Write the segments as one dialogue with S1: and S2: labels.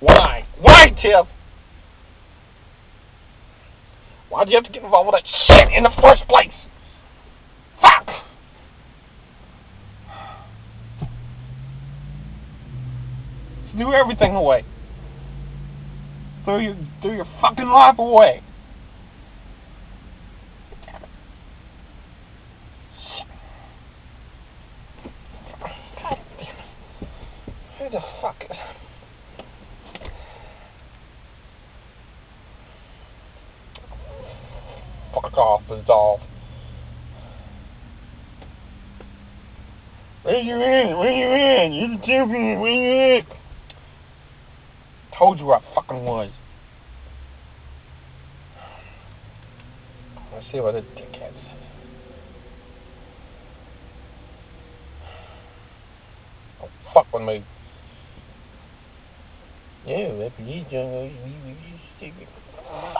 S1: Why? Why, Tiff? Why'd you have to get involved with that shit in the first place? Fuck! Threw everything away. Threw your fucking life away. Damn it. God damn it. Who the fuck? Fuck off, Besolve. Where you in? Where you in? You're the champion. Where you in? Told you where I fucking was. Let's see what the dickhead says. Don't fuck with me. Yeah, refugees,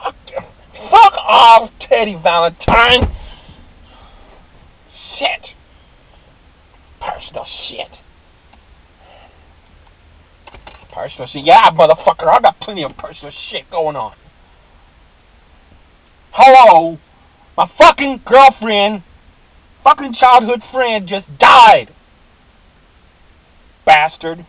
S1: fuck you. Fuck off, Teddy Valentine. Shit. Personal shit. Personal shit. Yeah, motherfucker, I got plenty of personal shit going on. Hello? My fucking girlfriend, fucking childhood friend just died. Bastard.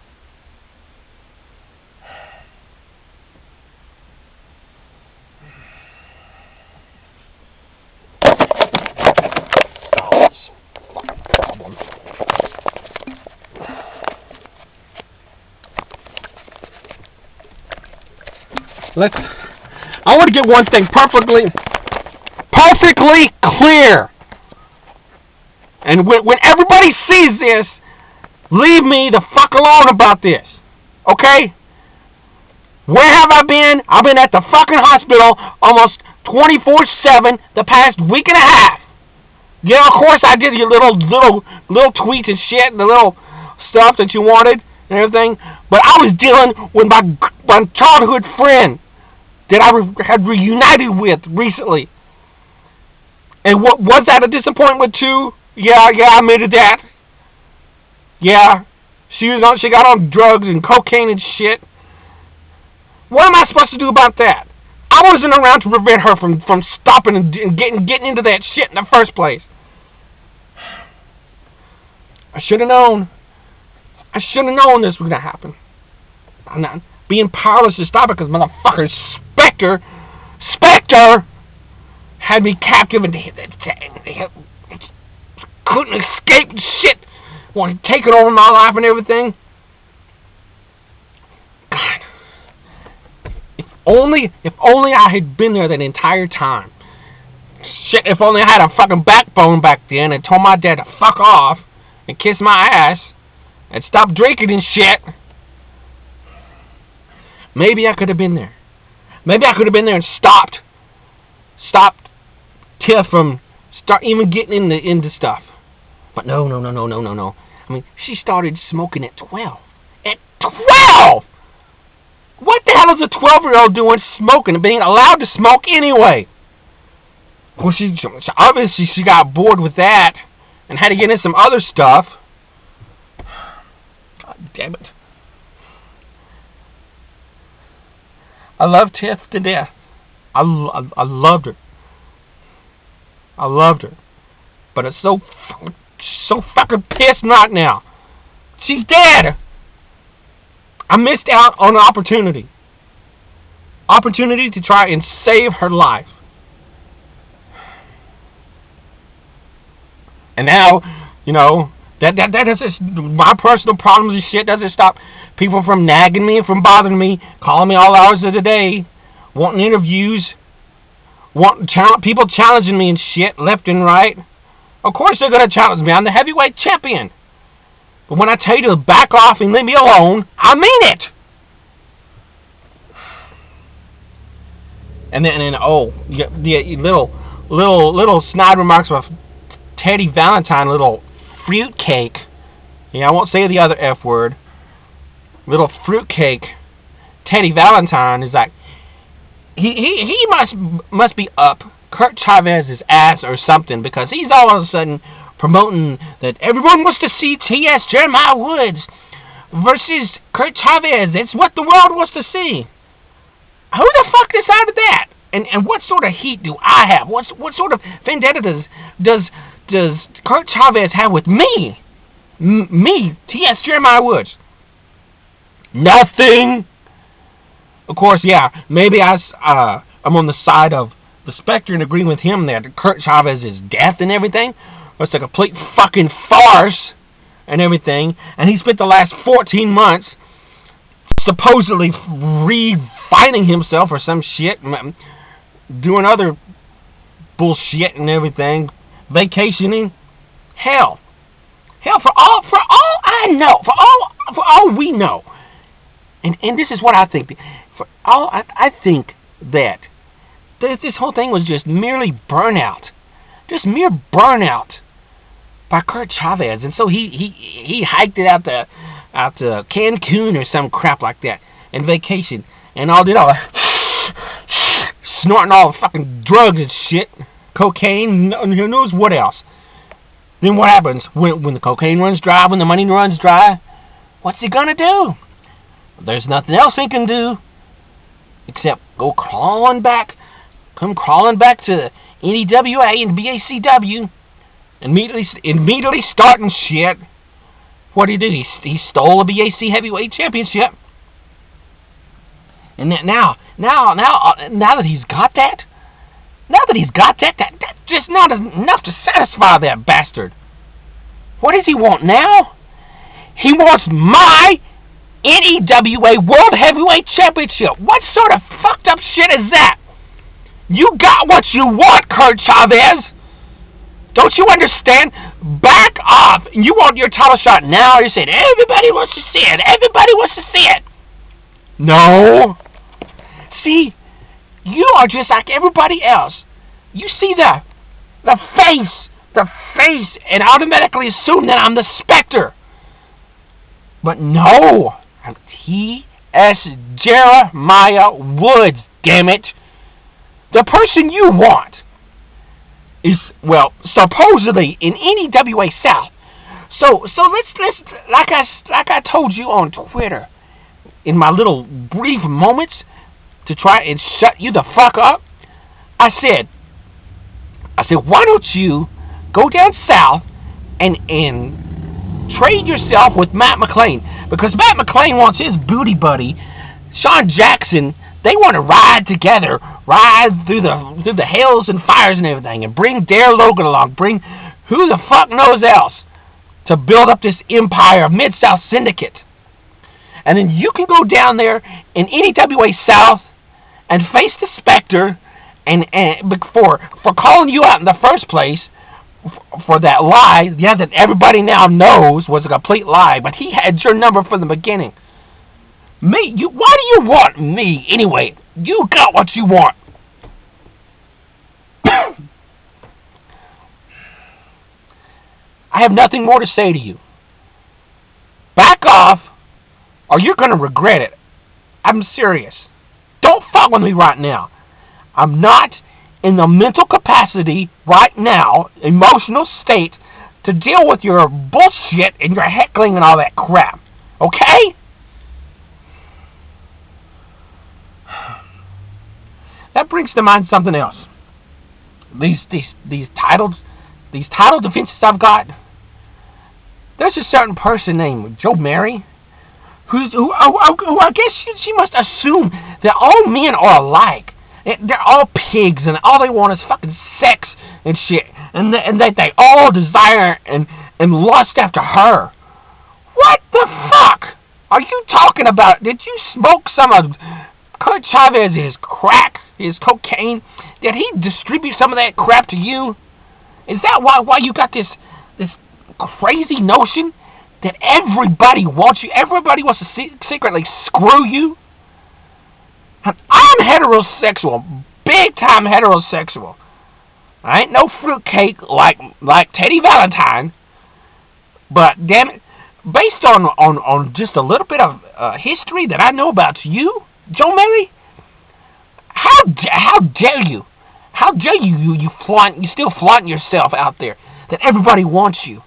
S1: I want to get one thing perfectly clear. And when everybody sees this, leave me the fuck alone about this. Okay? Where have I been? I've been at the fucking hospital almost 24/7 the past week and a half. Yeah, of course I did your little tweets and shit and the little stuff that you wanted and everything. But I was dealing with my childhood friend that I had reunited with recently. And what was that a disappointment too? Yeah, I admitted that. Yeah, she got on drugs and cocaine and shit. What am I supposed to do about that? I wasn't around to prevent her from stopping and getting into that shit in the first place. I should have known. I should have known this was gonna happen. I'm not being powerless to stop it because motherfucker Spectre had me captive and they couldn't escape shit. Wanted to take it over my life and everything. God. If only I had been there that entire time. Shit, if only I had a fucking backbone back then and told my dad to fuck off and kiss my ass and stop drinking and shit. Maybe I could have been there. Maybe I could have been there and stopped Tiff from even getting into stuff. But no. I mean, she started smoking at 12. At 12! What the hell is a 12-year-old doing smoking and being allowed to smoke anyway? Well, obviously she got bored with that and had to get in some other stuff. God damn it. I love Tiff to death. I loved her. I loved her. But it's so fucking pissed right now. She's dead. I missed out on an opportunity. Opportunity to try and save her life. And now, you know, that doesn't, my personal problems and shit doesn't stop people from nagging me and from bothering me, calling me all hours of the day, wanting interviews, people challenging me and shit left and right. Of course they're going to challenge me. I'm the heavyweight champion. But when I tell you to back off and leave me alone, I mean it. And then little snide remarks about Teddy Valentine, little fruitcake. Yeah, I won't say the other F word. Little fruitcake. Teddy Valentine is like, he must be up Kurt Chavez's ass or something, because he's all of a sudden promoting that everyone wants to see T.S. Jeremiah Woods versus Kurt Chavez. It's what the world wants to see. Who the fuck decided that? And what sort of heat do I have? What sort of vendetta does Kurt Chavez have with me? Me, T.S. Jeremiah Woods. Nothing. Of course, yeah, maybe I'm on the side of the Spectre and agreeing with him that Kurt Chavez's death and everything was a complete fucking farce and everything. And he spent the last 14 months supposedly refining himself or some shit, doing other bullshit and everything, vacationing. Hell, for all I know, for all we know, and this is what I think. For all I think that this whole thing was just merely burnout, just mere burnout by Kurt Chavez, and so he hiked it out to Cancun or some crap like that, and vacation, and all did all snorting all the fucking drugs and shit, cocaine, who knows what else. Then what happens when the cocaine runs dry, when the money runs dry? What's he gonna do? There's nothing else he can do except come crawling back to NeWA and BACW, and immediately starting shit. What did he do? He stole a BAC heavyweight championship, and now that he's got that, that's just not enough to satisfy that bastard. What does he want now? He wants my NeWA World Heavyweight Championship. What sort of fucked up shit is that? You got what you want, Kurt Chavez. Don't you understand? Back off. You want your title shot now. You're saying everybody wants to see it. Everybody wants to see it. No. See, you are just like everybody else. You see the face, and automatically assume that I'm the Spectre. But no, I'm T.S. Jeremiah Woods, damn it. The person you want is, well, supposedly in NeWA South. So let's like I told you on Twitter in my little brief moments to try and shut you the fuck up. I said, why don't you go down south and trade yourself with Matt McClain? Because Matt McClain wants his booty buddy, Sean Jackson. They want to ride together, ride through the hills and fires and everything, and bring Darrel Logan along, bring who the fuck knows else to build up this empire of Mid-South Syndicate. And then you can go down there in NeWA South and face the Spectre, and for calling you out in the first place for that lie, yeah, that everybody now knows was a complete lie, but he had your number from the beginning. Why do you want me anyway? You got what you want. I have nothing more to say to you. Back off, or you're going to regret it. I'm serious. Don't fuck with me right now. I'm not in the mental capacity right now, emotional state, to deal with your bullshit and your heckling and all that crap. Okay? That brings to mind something else. These title defenses I've got. There's a certain person named Jomary who I guess she must assume that all men are alike. They're all pigs, and all they want is fucking sex and shit, and that they all desire and lust after her. What the fuck are you talking about? Did you smoke some of Kurt Chavez's crack, his cocaine? Did he distribute some of that crap to you? Is that why you got this crazy notion that everybody wants you? Everybody wants to secretly screw you? I'm heterosexual, big time heterosexual. I ain't no fruitcake like Teddy Valentine, but damn it, based on just a little bit of history that I know about you, Jomary, how dare you? How dare you still flaunt yourself out there that everybody wants you,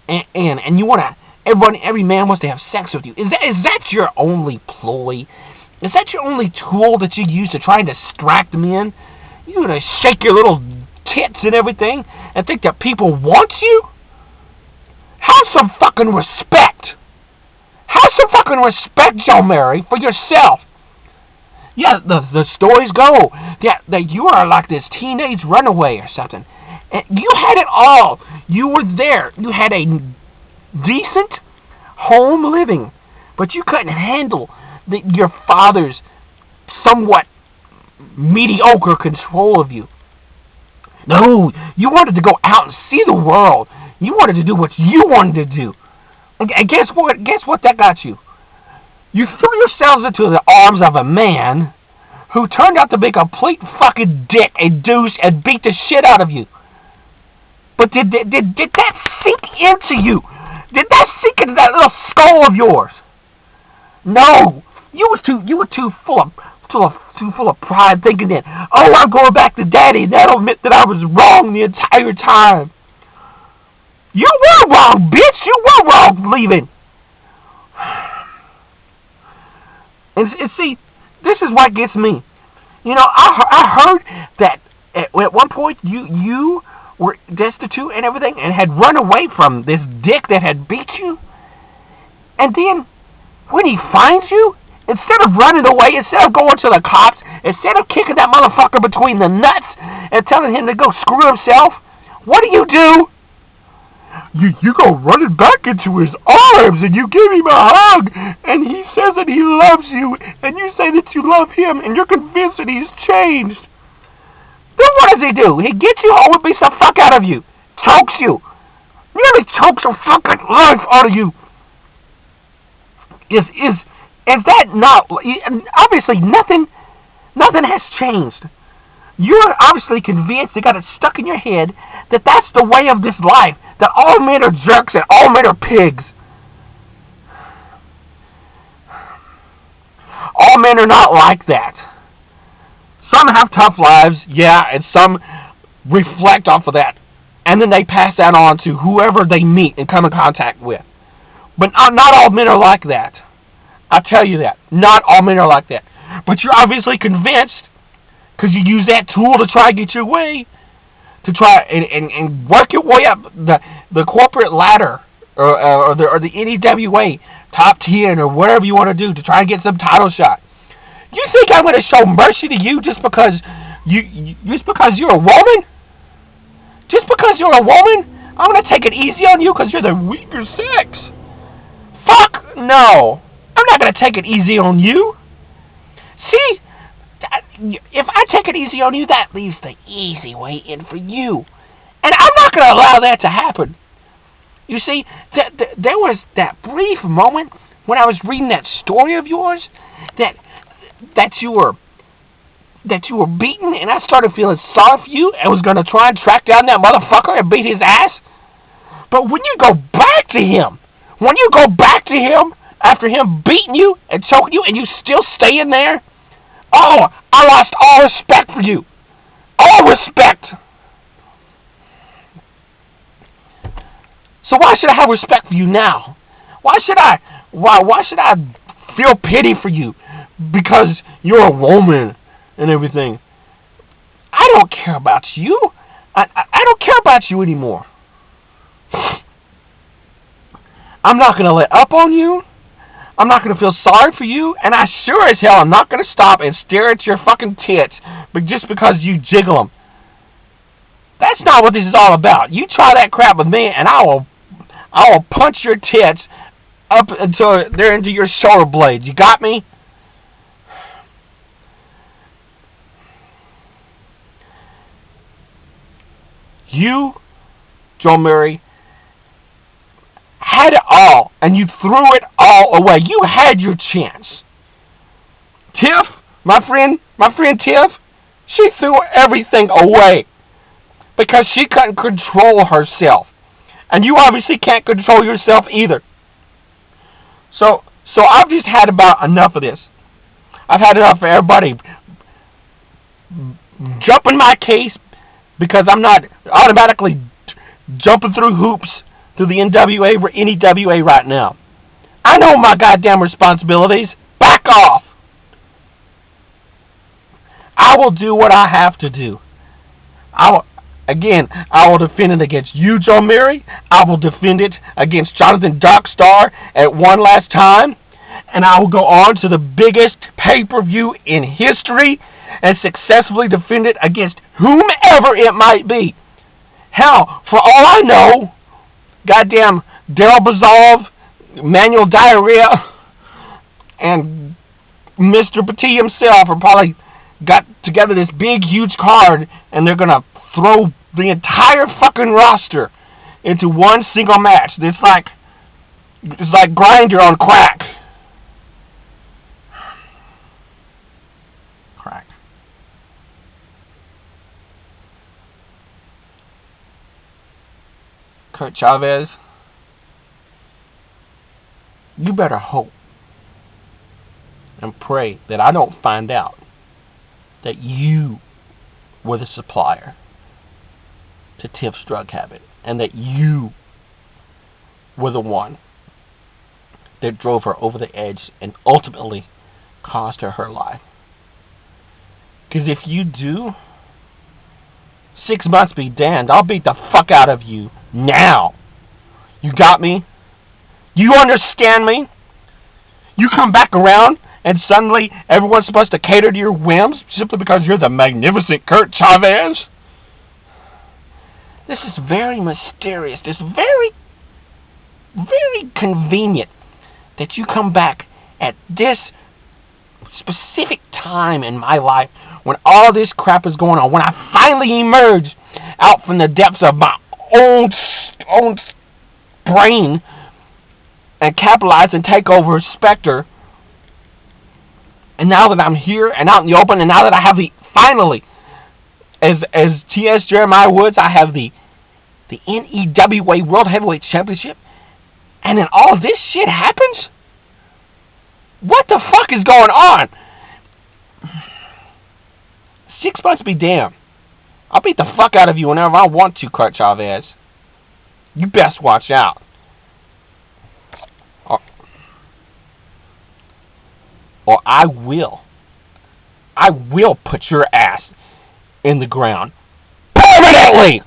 S1: and you wanna every man wants to have sex with you. Is that your only ploy? Is that your only tool that you use to try and distract men? You gonna shake your little tits and everything and think that people want you? Have some fucking respect. Have some fucking respect, Jomary, for yourself. Yeah, the stories go that you are like this teenage runaway or something. And you had it all. You were there. You had a decent home living, but you couldn't handle your father's somewhat mediocre control of you. No, you wanted to go out and see the world. You wanted to do what you wanted to do. And guess what? Guess what that got you? You threw yourselves into the arms of a man who turned out to be a complete fucking dick, a douche, and beat the shit out of you. But did that sink into you? Did that sink into that little skull of yours? No, you were too full of pride, thinking that, oh, I'm going back to Daddy, and that'll admit that I was wrong the entire time. You were wrong, bitch. You were wrong leaving. And see, this is what gets me. You know, I heard that at one point you were destitute and everything and had run away from this dick that had beat you. And then when he finds you, instead of running away, instead of going to the cops, instead of kicking that motherfucker between the nuts and telling him to go screw himself, what do? You go running back into his arms and you give him a hug and he says that he loves you and you say that you love him and you're convinced that he's changed. Then what does he do? He gets you home and beats the fuck out of you. Chokes you. Nearly chokes the fucking life out of you. Is that not... Obviously nothing has changed. You're obviously convinced, you got it stuck in your head, that that's the way of this life. That all men are jerks and all men are pigs. All men are not like that. Some have tough lives, yeah, and some reflect off of that. And then they pass that on to whoever they meet and come in contact with. But not all men are like that. I'll tell you that. Not all men are like that. But you're obviously convinced, because you use that tool to try to get your way, to try and work your way up the corporate ladder or the NeWA top 10 or whatever you want to do to try and get some title shot. You think I'm going to show mercy to you just because you're a woman? Just because you're a woman, I'm going to take it easy on you because you're the weaker sex? Fuck no. I'm not going to take it easy on you. See? If I take it easy on you, that leaves the easy way in for you. And I'm not going to allow that to happen. You see, there was that brief moment when I was reading that story of yours that you were beaten, and I started feeling sorry for you and was going to try and track down that motherfucker and beat his ass. But when you go back to him, after him beating you and choking you and you still stay in there, oh, I lost all respect for you. All respect. So why should I have respect for you now? Why should I feel pity for you because you're a woman and everything? I don't care about you. I don't care about you anymore. I'm not going to let up on you. I'm not going to feel sorry for you, and I sure as hell am not going to stop and stare at your fucking tits but just because you jiggle them. That's not what this is all about. You try that crap with me, and I will punch your tits up until they're into your shoulder blades. You got me? You, Jomary, had it all, and you threw it all away. You had your chance. Tiff, my friend Tiff, she threw everything away because she couldn't control herself. And you obviously can't control yourself either. So I've just had about enough of this. I've had enough of everybody jumping my case because I'm not automatically jumping through hoops through the NeWA right now. I know my goddamn responsibilities. Back off. I will do what I have to do. I will defend it against you, Jomary. I will defend it against Jonathan Darkstar at one last time. And I will go on to the biggest pay-per-view in history and successfully defend it against whomever it might be. Hell, for all I know, goddamn Darrel Besolve, Manual Diarrhea, and Mr. Petit himself are probably got together this big, huge card, and they're going to throw the entire fucking roster into one single match. It's like Grinder on crack. Crack. Kurt Chavez, you better hope and pray that I don't find out that you were the supplier to Tiff's drug habit, and that you were the one that drove her over the edge and ultimately cost her life. Because if you do, 6 months be damned, I'll beat the fuck out of you now. You got me? You understand me? You come back around and suddenly everyone's supposed to cater to your whims simply because you're the magnificent Kurt Chavez? This is very mysterious. It's very, very convenient that you come back at this specific time in my life when all this crap is going on, when I finally emerge out from the depths of my own brain and capitalize and take over Spectre. And now that I'm here and out in the open, and now that I have finally, as T.S. Jeremiah Woods, I have the NeWA World Heavyweight Championship, and then all this shit happens? What the fuck is going on? 6 months be damned. I'll beat the fuck out of you whenever I want to, Kurt Chavez. You best watch out. Or I will put your ass in the ground permanently.